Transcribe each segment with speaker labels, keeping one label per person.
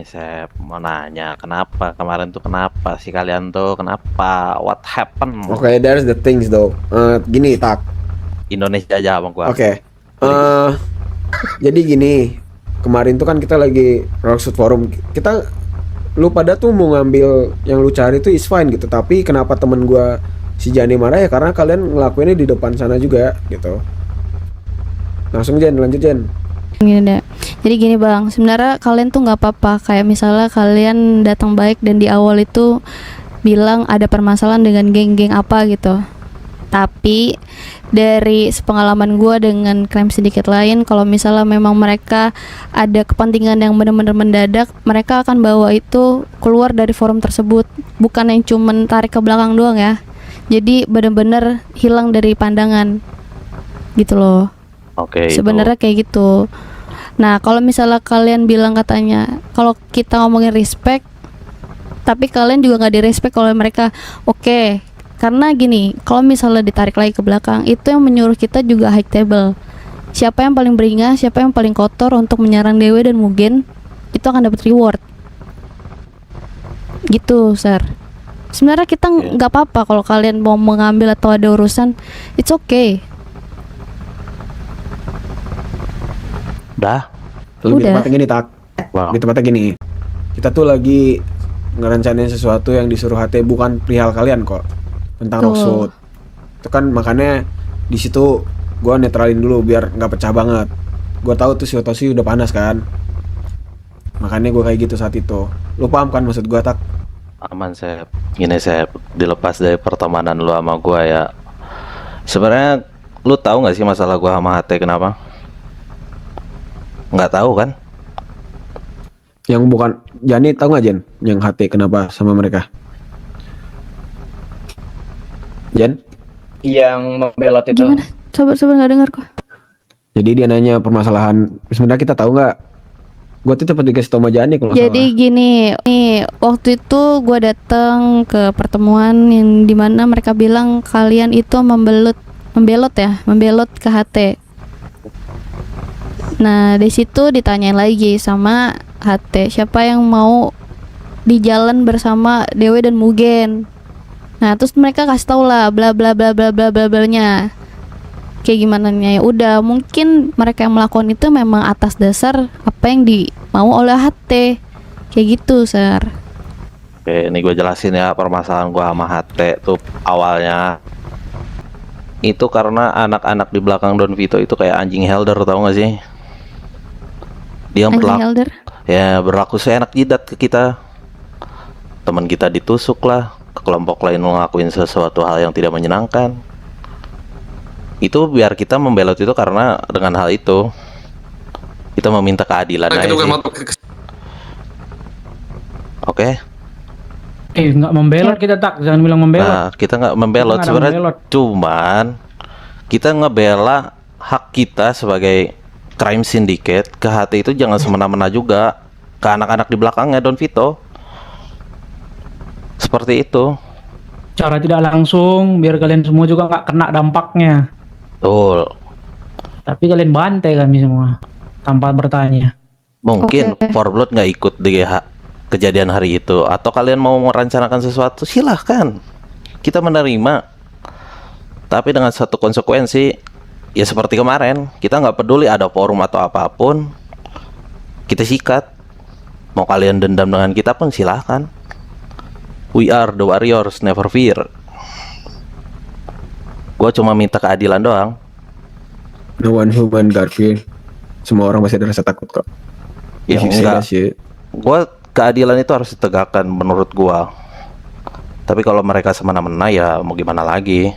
Speaker 1: Sep, mau nanya kenapa kemarin tuh, kenapa sih kalian tuh, kenapa, what happened?
Speaker 2: Oke, there's the things though. Gini tak.
Speaker 1: Indonesia aja sama gua.
Speaker 2: Oke.
Speaker 1: Please.
Speaker 2: Jadi gini, kemarin tuh kan kita lagi Rockshoot Forum. Lu pada tuh mau ngambil yang lu cari tuh is fine gitu. Tapi kenapa temen gua si Jani marah ya karena kalian ngelakuinnya di depan sana juga gitu. Langsung Jen, lanjut Jen.
Speaker 3: Gini deh. Jadi gini bang, sebenarnya kalian tuh nggak apa-apa. Kayak misalnya kalian datang baik dan di awal itu bilang ada permasalahan dengan geng-geng apa gitu. Tapi dari sepengalaman gue dengan crime syndicate lain, kalau misalnya memang mereka ada kepentingan yang benar-benar mendadak, mereka akan bawa itu keluar dari forum tersebut, bukan yang cuman tarik ke belakang doang ya. Jadi benar-benar hilang dari pandangan gitu loh.
Speaker 1: Oke,
Speaker 3: Sebenarnya kayak gitu. Nah, kalau misalnya kalian bilang katanya kalau kita ngomongin respect, tapi kalian juga nggak direspect oleh mereka. Oke, karena gini, kalau misalnya ditarik lagi ke belakang, itu yang menyuruh kita juga high table. Siapa yang paling beringas, siapa yang paling kotor untuk menyerang Dewe dan Mugen, itu akan dapat reward. Gitu, sir. Sebenarnya kita nggak apa-apa kalau kalian mau mengambil atau ada urusan, it's okay.
Speaker 1: Dah.
Speaker 2: Lebih
Speaker 3: Udah.
Speaker 2: tepatnya gini tak.
Speaker 1: Wow.
Speaker 2: Lebih tepatnya gini. Kita tuh lagi ngerencanain sesuatu yang disuruh HT, bukan perihal kalian kok. Tentang
Speaker 3: Tuh.
Speaker 2: Rockshoot. Itu kan makanya di situ gua netralin dulu biar nggak pecah banget. Gua tahu tuh si Otoshi udah panas kan. Makanya gua kayak gitu saat itu. Lu paham kan maksud gua tak?
Speaker 1: Aman Sep. Gini Sep, dilepas dari pertemanan lu sama gua ya. Sebenarnya lu tahu nggak sih masalah gua sama HT kenapa? Nggak tahu kan?
Speaker 2: Yang bukan Jani tahu nggak Jen? Yang HT kenapa sama mereka? Jen?
Speaker 4: Yang membelot itu.
Speaker 3: Gimana? Sabar nggak dengar kok.
Speaker 2: Jadi dia nanya permasalahan. Sebenarnya kita tahu nggak? Gua tuh cepet dikasih tau sama Jani kalau
Speaker 3: Jadi
Speaker 2: salah.
Speaker 3: gini, nih waktu itu gue datang ke pertemuan yang dimana mereka bilang kalian itu membelot ke HT. Nah di situ ditanyain lagi sama HT siapa yang mau di jalan bersama Dewe dan Mugen. Nah terus mereka kasih tau lah bla bla bla bla bla bla bla nya. Kayak gimana nya, ya udah mungkin mereka yang melakukan itu memang atas dasar apa yang dimau oleh HT kayak gitu sir.
Speaker 1: Oke, ini gue jelasin ya permasalahan gua sama HT tuh awalnya. Itu karena anak-anak di belakang Don Vito itu kayak anjing helder, tau gak sih? Dia
Speaker 3: Anjing
Speaker 1: berlaku,
Speaker 3: Elder.
Speaker 1: ya berlaku seenak jidat ke kita. Teman kita ditusuk lah, ke kelompok lain ngelakuin sesuatu hal yang tidak menyenangkan. Itu biar kita membelot itu karena dengan hal itu kita meminta keadilan aja sih. Oke.
Speaker 5: Nggak membelot kita tak, jangan bilang membelot.
Speaker 1: Nah, kita nggak membelot
Speaker 5: Kita nggak ada
Speaker 1: sebenarnya,
Speaker 5: membelot.
Speaker 1: cuman kita ngebela hak kita sebagai crime syndicate ke HT itu jangan semena-mena juga ke anak-anak di belakangnya Don Vito. Seperti itu.
Speaker 5: Cara tidak langsung biar kalian semua juga nggak kena dampaknya.
Speaker 1: Betul.
Speaker 5: Tapi kalian bantai kami semua tanpa bertanya.
Speaker 1: Mungkin
Speaker 3: Oke.
Speaker 1: Forblood nggak ikut di kejadian hari itu, atau kalian mau merencanakan sesuatu, silahkan. Kita menerima. Tapi dengan satu konsekuensi, ya seperti kemarin, kita nggak peduli ada forum atau apapun, kita sikat. Mau kalian dendam dengan kita pun silahkan. We are the warriors, never fear. Gue cuma minta keadilan doang.
Speaker 2: No one human Garfield. Semua orang masih ada rasa takut kok.
Speaker 1: Ya
Speaker 2: If you say
Speaker 1: enggak.
Speaker 2: that shit.
Speaker 1: Gue keadilan itu harus ditegakkan menurut gua. Tapi kalau mereka semena-mena ya mau gimana lagi.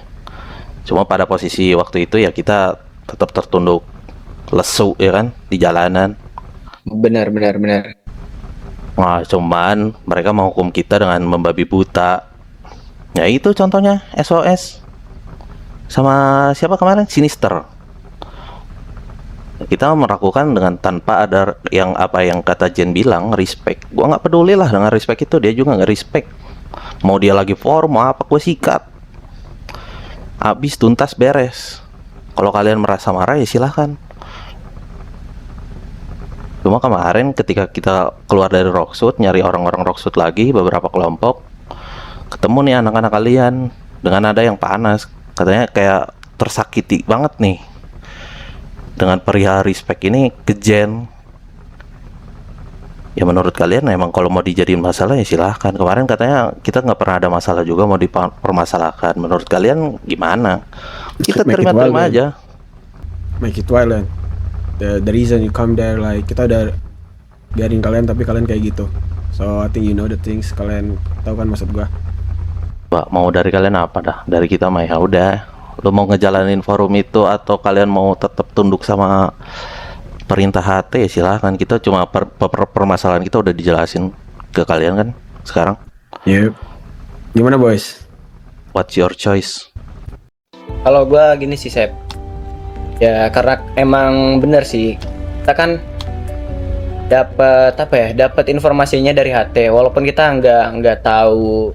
Speaker 1: Cuma pada posisi waktu itu ya kita tetap tertunduk lesu ya kan di jalanan.
Speaker 4: Benar.
Speaker 1: Nah cuman mereka menghukum kita dengan membabi buta. Ya itu contohnya SOS sama siapa kemarin, Sinister. Kita melakukan dengan tanpa ada yang apa yang kata Jen bilang, respect. Gua nggak peduli lah dengan respect itu, dia juga nggak respect. Mau dia lagi form mau apa, gue sikat. Habis tuntas beres. Kalau kalian merasa marah ya silahkan. Cuma kemarin ketika kita keluar dari Rocksuit, nyari orang-orang Rocksuit lagi, beberapa kelompok, ketemu nih anak-anak kalian dengan nada yang panas. Katanya kayak tersakiti banget nih dengan perihal respect ini ke Jen. Ya menurut kalian emang kalau mau dijadiin masalah ya silahkan. Kemarin katanya kita nggak pernah ada masalah juga mau dipermasalahkan. Menurut kalian gimana? Kita
Speaker 2: Make it
Speaker 1: terima-terima
Speaker 2: wild,
Speaker 1: aja.
Speaker 2: Make it violent. The reason you come there, like kita udah biarin kalian tapi kalian kayak gitu. So I think you know the things. Kalian tahu kan maksud gua.
Speaker 1: Pak, mau dari kalian apa dah? Dari kita mah ya udah. Lu mau ngejalanin forum itu atau kalian mau tetap tunduk sama perintah HT ya silahkan. Kita cuma permasalahan kita udah dijelasin ke kalian kan sekarang.
Speaker 2: Yep. Gimana boys?
Speaker 1: What's your choice?
Speaker 4: Kalau gua gini sih Sep, ya karena emang bener sih kita kan dapat informasinya dari HT, walaupun kita nggak tahu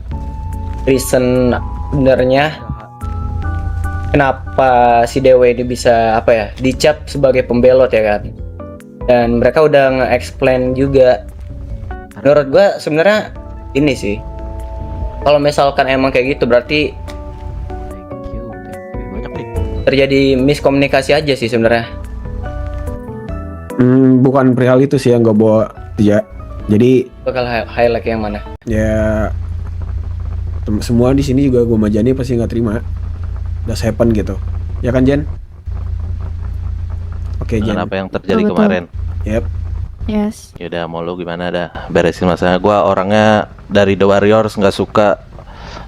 Speaker 4: reason benernya kenapa si Dewa ini bisa dicap sebagai pembelot ya kan. Dan mereka udah nge-explain juga. Menurut gua sebenarnya ini sih, kalau misalkan emang kayak gitu berarti terjadi miskomunikasi aja sih sebenarnya.
Speaker 2: Bukan perihal itu sih yang gue bawa ya. Jadi
Speaker 4: Bakal highlight yang mana?
Speaker 2: ya semua di sini juga gue sama Jani pasti nggak terima. That's happen gitu. Ya kan Jen? Oke Jen.
Speaker 1: Dengan apa yang terjadi
Speaker 3: Betul.
Speaker 1: kemarin?
Speaker 2: Yep.
Speaker 3: Yes.
Speaker 1: Yaudah mau lu gimana dah? Beresin masalah. Gua orangnya dari The Warriors nggak suka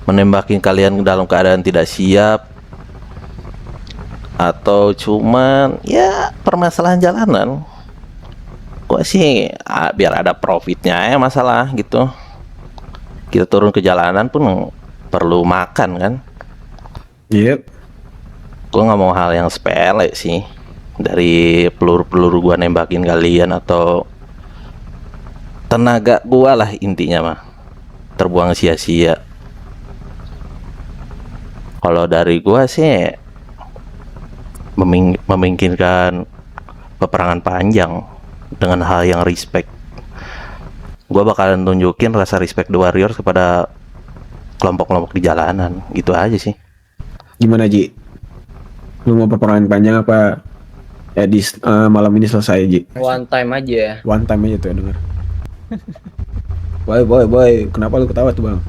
Speaker 1: menembakin kalian dalam keadaan tidak siap atau cuman ya permasalahan jalanan. Gua sih biar ada profitnya ya masalah gitu. Kita turun ke jalanan pun perlu makan kan.
Speaker 2: Yep.
Speaker 1: Gua nggak mau hal yang sepele sih, dari peluru-peluru gua nembakin kalian atau tenaga gua lah intinya mah terbuang sia-sia. Kalau dari gua sih memungkinkan peperangan panjang dengan hal yang respect. Gua bakalan tunjukin rasa respect The Warriors kepada kelompok-kelompok di jalanan, gitu aja sih.
Speaker 2: Gimana Ji? Lu mau peperangan panjang apa? Ya di malam ini selesai Ji.
Speaker 4: One time aja ya.
Speaker 2: One time aja tuh ya denger. Boy, kenapa lu ketawa tuh bang?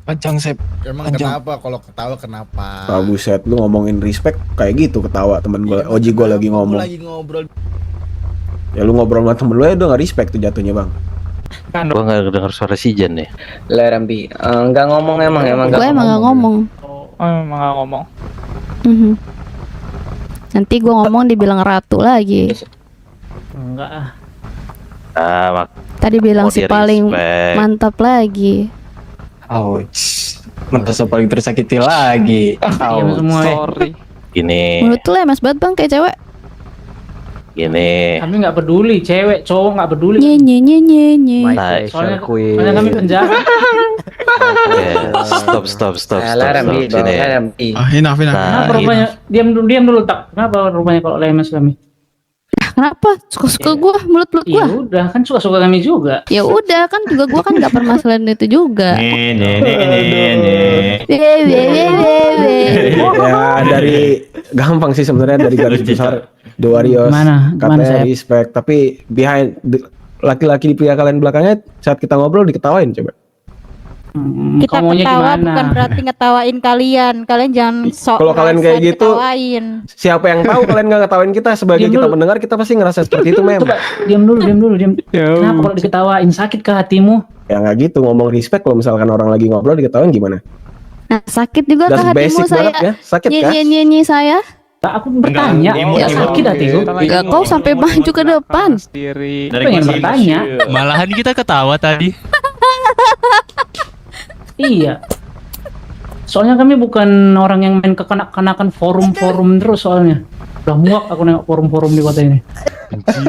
Speaker 6: Panjang Sep.
Speaker 7: Emang
Speaker 6: Panjang.
Speaker 7: kenapa kalau ketawa kenapa?
Speaker 2: Ah buset, lu ngomongin respect kayak gitu ketawa temen gue.
Speaker 7: Iya,
Speaker 2: Oji gue lagi
Speaker 7: aku
Speaker 2: ngomong.
Speaker 7: lagi ngobrol.
Speaker 2: Ya lu ngobrol sama temen lu ya udah gak respect tuh jatuhnya bang.
Speaker 1: Gua nggak dengar suara si Jen deh.
Speaker 4: Lerambi, nggak ngomong emang
Speaker 3: Gue emang gak ngomong.
Speaker 5: Emang gak ngomong.
Speaker 3: Mhm. Nanti gue ngomong dibilang ratu lagi.
Speaker 5: Enggak.
Speaker 3: Tadi bilang
Speaker 1: Mau
Speaker 3: si paling
Speaker 1: di-respect.
Speaker 3: mantap lagi.
Speaker 6: Ouch. Merasa paling tersakiti lagi.
Speaker 5: Diam
Speaker 6: Ouch.
Speaker 5: semua ya.
Speaker 1: Gini,
Speaker 3: Menurut lu lemes banget bang kayak cewek.
Speaker 1: gini.
Speaker 5: Kami nggak peduli, cewek, cowok nggak peduli.
Speaker 3: Nye nye nye nye nye.
Speaker 5: Soalnya kami penjahat.
Speaker 1: Oke, stop.
Speaker 4: Lerambi,
Speaker 1: Sini.
Speaker 4: Lerambi.
Speaker 7: Enough.
Speaker 1: Nah,
Speaker 5: Kenapa rupanya? Diam dulu tak. Kenapa rupanya kalau lemes kami?
Speaker 3: Kenapa? Suka-suka gue, mulut-mulut gue.
Speaker 5: Ya udah, kan suka-suka kami juga.
Speaker 3: Ya udah kan juga gue kan nggak permasalahan itu juga.
Speaker 2: Ya dari gampang sih sebenarnya dari garis besar The Warriors.
Speaker 5: Gimana
Speaker 2: Katanya
Speaker 5: saya?
Speaker 2: respect, tapi behind laki-laki di pihak kalian belakangnya saat kita ngobrol diketawain coba.
Speaker 8: Kita
Speaker 5: Kau maunya
Speaker 8: ketawa
Speaker 5: gimana?
Speaker 8: bukan berarti ngetawain kalian. Kalian jangan sok
Speaker 2: Kalau kalian
Speaker 8: ngerasa
Speaker 2: kayak gitu,
Speaker 8: diketawain.
Speaker 2: Siapa yang tahu kalian nggak ngetawain kita sebagai
Speaker 5: Diam
Speaker 2: kita
Speaker 5: dulu.
Speaker 2: mendengar kita pasti ngerasa seperti itu mem.
Speaker 5: Coba diam dulu. Kenapa kalau diketawain sakit ke hatimu?
Speaker 2: Ya nggak gitu ngomong respect kalau misalkan orang lagi ngobrol diketawain gimana?
Speaker 3: Nah sakit juga ke
Speaker 2: That's
Speaker 3: hatimu
Speaker 2: basic
Speaker 3: saya.
Speaker 2: banget ya, sakit
Speaker 3: Nye
Speaker 2: kan?
Speaker 3: nye nye nye saya.
Speaker 5: Tak, aku bertanya. Ya sakit hatiku.
Speaker 3: Gak kau sampai maju ke depan.
Speaker 5: Aku pengen bertanya.
Speaker 9: Malahan kita ketawa tadi.
Speaker 5: Iya. Soalnya kami bukan orang yang main kekanak-kanakan forum-forum terus soalnya. Udah muak aku nengok forum-forum di kota ini.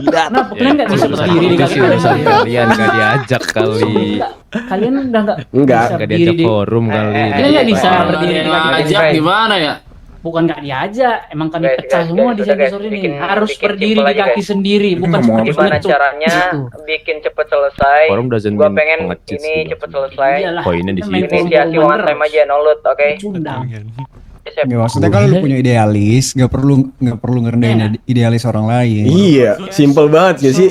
Speaker 5: Kenapa kalian nggak bisa berdiri di kaki
Speaker 9: Kalian nggak diajak kali.
Speaker 5: Kalian udah nggak
Speaker 2: Enggak.
Speaker 5: bisa
Speaker 9: Nggak
Speaker 5: berdiri
Speaker 9: diajak
Speaker 5: di
Speaker 9: forum kali.
Speaker 5: kalian nggak bisa berdiri di kaki.
Speaker 4: Ajak
Speaker 10: gimana ya?
Speaker 5: bukan nggak diajak, emang kami
Speaker 4: Guys,
Speaker 5: pecah
Speaker 4: guys,
Speaker 5: semua
Speaker 4: guys,
Speaker 5: di
Speaker 4: udah, guys.
Speaker 5: sensor ini.
Speaker 4: Bikin-
Speaker 5: Harus
Speaker 4: bikin
Speaker 5: berdiri
Speaker 4: simpel
Speaker 5: di
Speaker 4: aja,
Speaker 5: kaki
Speaker 4: guys.
Speaker 5: sendiri, bukan seperti
Speaker 4: Gimana
Speaker 5: pengecut.
Speaker 4: caranya
Speaker 5: Gitu.
Speaker 4: bikin cepet selesai?
Speaker 9: Forum doesn't
Speaker 4: Gua
Speaker 9: mean
Speaker 4: pengen
Speaker 9: pengecut
Speaker 4: ini
Speaker 9: sih.
Speaker 4: cepet selesai.
Speaker 5: Iyalah,
Speaker 9: Poinnya di
Speaker 5: kita main
Speaker 9: situ.
Speaker 4: Inisiasi
Speaker 5: forum-foruman
Speaker 4: one time
Speaker 5: terus.
Speaker 4: aja, no loot, oke?
Speaker 5: Cundang.
Speaker 4: Siap.
Speaker 7: Ya, maksudnya kalau lu punya idealis, nggak perlu ngerendahin idealis orang lain.
Speaker 2: Iya, simple banget gak sih?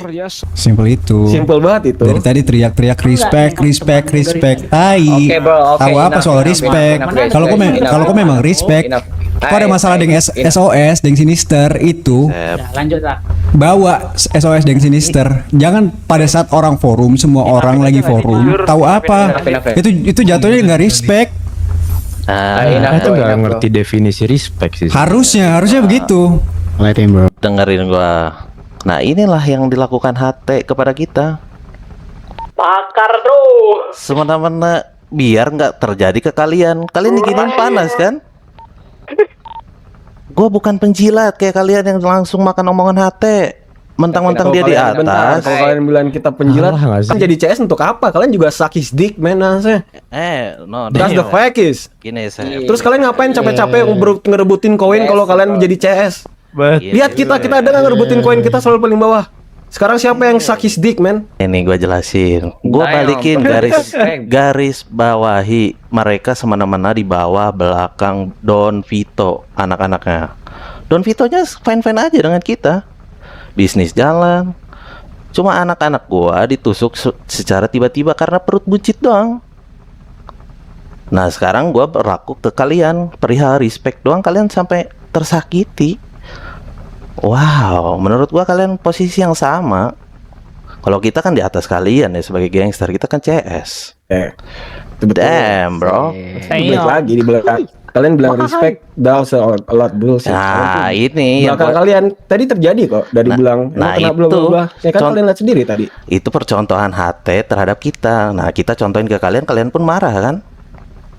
Speaker 7: Simple itu.
Speaker 2: Simple banget itu.
Speaker 7: Dari tadi teriak-teriak respect, respect, respect. Tai.
Speaker 4: Oke, bro, oke,
Speaker 7: Tahu apa
Speaker 4: enough,
Speaker 7: soal
Speaker 4: enough,
Speaker 7: respect?
Speaker 4: enough, guys,
Speaker 7: Kalau kau
Speaker 4: guys, enough.
Speaker 7: kalau kau memang respect,
Speaker 4: Enough.
Speaker 7: kau ada masalah dengan SOS, dengan Sinister itu,
Speaker 5: Ya, lanjut lah.
Speaker 7: bawa SOS dengan Sinister. Jangan pada saat orang forum, semua orang lagi forum, tahu apa? Itu jatuhnya nggak respect.
Speaker 9: Itu nggak ngerti definisi respect sih.
Speaker 7: Harusnya begitu.
Speaker 1: Dengerin gua. Nah, inilah yang dilakukan HT kepada kita.
Speaker 5: Pakar tuh.
Speaker 1: Semena-mena biar nggak terjadi ke kalian. Kalian diginiin panas kan? Gua bukan penjilat kayak kalian yang langsung makan omongan HT. Mentang-mentang dia di
Speaker 2: Bentar,
Speaker 1: atas.
Speaker 2: kalau kalian bilang kita penjilat,
Speaker 9: Alah, nggak sih.
Speaker 2: kan jadi CS untuk apa? Kalian juga suck his dick, man.
Speaker 1: No,
Speaker 2: That's the fact is.
Speaker 1: Gini saya.
Speaker 2: Terus kalian ngapain capek-capek ngerebutin koin kalau kalian jadi CS? Lihat kita ada nggak ngerebutin koin kita selalu paling bawah. Sekarang siapa yang suck his dick, man?
Speaker 1: Ini gua jelasin. Gua balikin garis bawahi mereka semena-mena di bawah belakang Don Vito anak-anaknya. Don Vitonya fine-fine aja dengan kita. Bisnis jalan. Cuma anak-anak gua ditusuk secara tiba-tiba karena perut buncit doang. Nah, sekarang gua berlaku ke kalian perihal respect doang kalian sampai tersakiti. Wow, menurut gua kalian posisi yang sama. Kalau kita kan di atas kalian ya sebagai gangster, kita kan CS. Damn, bro.
Speaker 2: Balik lagi di belakang. Kalian bilang respect, that's a lot bullshit.
Speaker 1: Nah, ini yang
Speaker 2: belakang kalian tadi terjadi kok dari bilang.
Speaker 1: nah,
Speaker 2: kenapa
Speaker 1: itu.
Speaker 2: bla-bla-bla? Ya kan kalian lihat sendiri tadi.
Speaker 1: Itu percontohan HT terhadap kita. Nah, kita contohin ke kalian, kalian pun marah kan?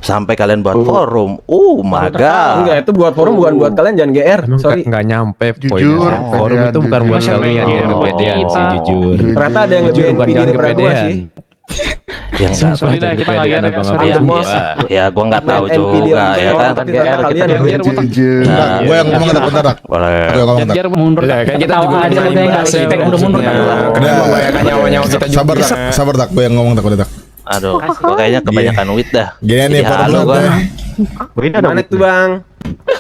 Speaker 1: Sampai kalian buat forum. Maga.
Speaker 2: Enggak, itu buat forum bukan buat kalian, jangan GR.
Speaker 9: Emang
Speaker 2: Sorry.
Speaker 9: nggak nyampe poinnya. Forum itu bukan buat kalian yang kepedean sih, jujur.
Speaker 2: Ternyata ada yang lebih
Speaker 9: Jujur, bukan
Speaker 2: NPD
Speaker 9: jangan
Speaker 2: daripada gua
Speaker 9: kepedean.
Speaker 2: sih.
Speaker 1: Yang nggak
Speaker 9: Sorry dah, kita lagi ada
Speaker 2: sorry ya, bos.
Speaker 1: ya gua nggak tahu
Speaker 2: NPD
Speaker 1: juga
Speaker 2: yang
Speaker 1: ya kan.
Speaker 2: tapi ternyata kalian yang
Speaker 10: Gue yang ngomong bentar, bentar.
Speaker 1: Boleh.
Speaker 10: Gue yang ngomong bentar.
Speaker 5: Biar mundur.
Speaker 6: Kan kita
Speaker 5: Tahu
Speaker 6: juga
Speaker 5: aja
Speaker 6: bisa
Speaker 5: udah nggak respect udah mundur kan.
Speaker 10: Udah.
Speaker 6: membahayakan nyawa-nyawa kita juga.
Speaker 10: Sabar tak, sabar tak. Gue yang ngomong tak, udah tak.
Speaker 1: Aduh, gua kayaknya kebanyakan wit dah.
Speaker 10: Gini nih,
Speaker 1: Jadi
Speaker 10: forum
Speaker 1: halu
Speaker 10: gue.
Speaker 1: gua.
Speaker 2: Mana tuh, Bang?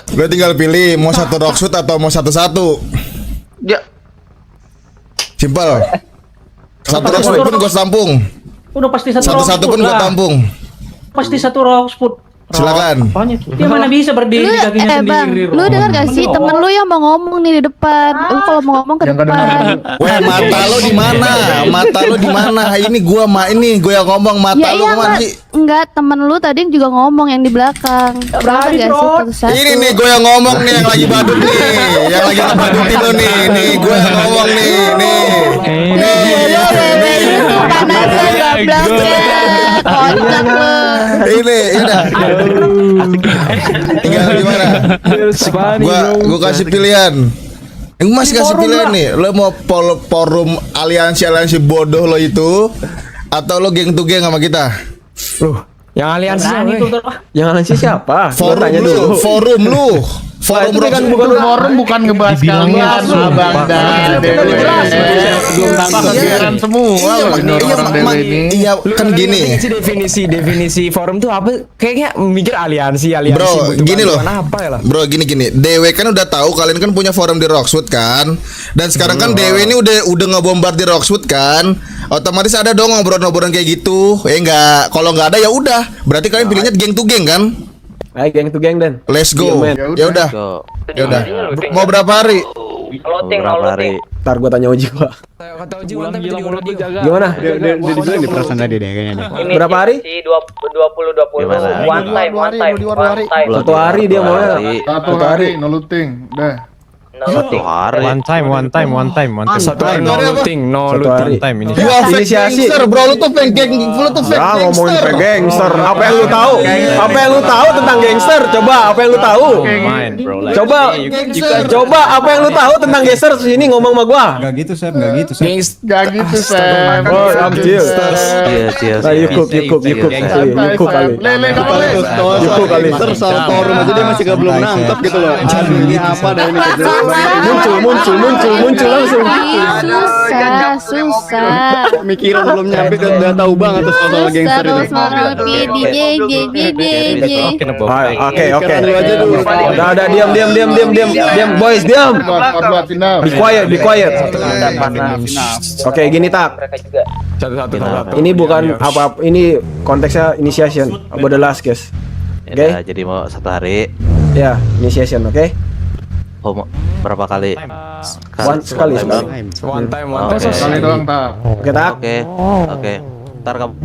Speaker 10: Gue tinggal pilih mau satu rockshoot atau mau satu-satu.
Speaker 2: Ya.
Speaker 10: Simpel. Satu rockshoot pun gue tampung.
Speaker 5: Udah pasti satu
Speaker 10: Satu-satu pun gue
Speaker 5: lah.
Speaker 10: tampung.
Speaker 5: Pasti satu Roxfoot.
Speaker 10: Silakan.
Speaker 5: Apanya tuh? Dia mana bisa berdiri di kakinya
Speaker 3: Bang,
Speaker 5: sendiri.
Speaker 3: lu dengar gak sih temen lu yang mau ngomong nih di depan? Lu kalau mau ngomong ke depan.
Speaker 10: Weh, mata lo di mana? Mata lo di mana? Ini gue yang ngomong, mata
Speaker 3: Ya
Speaker 10: lo
Speaker 3: iya
Speaker 10: kemana
Speaker 3: enggak,
Speaker 10: sih?
Speaker 3: enggak temen lu tadi juga ngomong yang di belakang. Dengar gak sih satu-satu?
Speaker 10: Ini nih gue yang ngomong nih, yang lagi badut nih, yang lagi ngebadutin lo nih, gue yang ngomong nih,
Speaker 3: Kocak lu.
Speaker 10: ini dah. Tinggal gimana? Gua kasih pilihan. Gue masih kasih pilihan nih. Lo mau forum aliansi bodoh lo itu, atau lo geng to geng sama kita?
Speaker 6: Yang aliansi
Speaker 5: Berani
Speaker 6: apa?
Speaker 5: tuh terus.
Speaker 2: Yang analisis siapa? Gua
Speaker 10: Forum
Speaker 2: tanya
Speaker 10: lu,
Speaker 2: dulu.
Speaker 10: forum lu. Forum
Speaker 2: itu kan
Speaker 10: Rockshoot.
Speaker 2: bukan
Speaker 11: Forum bukan ngebahas kalian, abang dan dewe. Belum tambah kegiatan semua
Speaker 10: Iya,
Speaker 11: loh ini orang dewe ini.
Speaker 10: Iya, kan gini.
Speaker 6: Definisi forum tuh apa? Kayaknya mikir aliansi
Speaker 10: Bro,
Speaker 6: butuh
Speaker 10: gini loh.
Speaker 6: bantuan apa ya lah?
Speaker 10: Bro, gini. Dewe kan udah tahu kalian kan punya forum di Rockshoot kan. Dan sekarang kan Dewe ini udah ngebombardir Rockshoot kan. Otomatis ada dong ngobrol-ngobrolan kayak gitu. Enggak. Kalau nggak ada ya udah. Berarti kalian pilihnya geng to geng kan?
Speaker 2: Ayo geng to geng dan.
Speaker 10: Let's go. Ya udah.
Speaker 1: Go.
Speaker 10: Ya udah. Mau berapa hari?
Speaker 4: Loading,
Speaker 1: Beberapa hari.
Speaker 2: Ntar gua tanya Oji gua.
Speaker 6: Kata Oji one time jadi radio.
Speaker 2: Gimana?
Speaker 11: Dia di perasaan tadi deh kayaknya nih.
Speaker 4: Ini
Speaker 2: Berapa hari?
Speaker 4: 20
Speaker 1: Gimana?
Speaker 4: one time.
Speaker 2: Satu hari dia mau ya.
Speaker 1: Hari.
Speaker 11: Satu hari no looting. Dah.
Speaker 1: Satu hari.
Speaker 9: One time.
Speaker 6: Satu hari no looting, no
Speaker 2: Satu
Speaker 6: looting.
Speaker 2: hari.
Speaker 9: Time ini.
Speaker 10: You are fake
Speaker 2: Inisiasi.
Speaker 10: gangster, bro. Lu tuh fake gangster.
Speaker 2: Ya ngomongin fake gangster. Apa yang lu tahu? Apa yang lu tahu tentang gangster? Coba apa yang lu tahu?
Speaker 9: Main bro. Like,
Speaker 2: Coba coba apa yang lu tahu tentang gangster sini ngomong sama gua.
Speaker 7: Enggak gitu, Sep, enggak gitu, Sep.
Speaker 11: Gak gitu, Sam.
Speaker 2: Oh, chill.
Speaker 1: Iya.
Speaker 2: Nah, you cook kali.
Speaker 11: Lele kali.
Speaker 2: Yuk kali.
Speaker 11: Soal forum aja dia masih belum nangkep gitu loh. Aduh, ini apa dah ini muncul langsung.
Speaker 8: Susah.
Speaker 11: Mikiran belum nyampe udah tahu banget tuh soal gangster ini.
Speaker 2: Oke. Udah diam boys, diam. Be quiet. Oke, gini tak.
Speaker 6: Satu-satu.
Speaker 2: Ini bukan apa, ini konteksnya initiation about the last guys. Oke?
Speaker 1: Ya, jadi mau 1 hari.
Speaker 2: Ya, initiation, oke?
Speaker 1: Oh, berapa kali?
Speaker 2: Sekali.
Speaker 6: One time.
Speaker 1: Oke.
Speaker 11: Sekali doang, tak.
Speaker 2: Oke, tak.
Speaker 1: Oke. Ntar kamu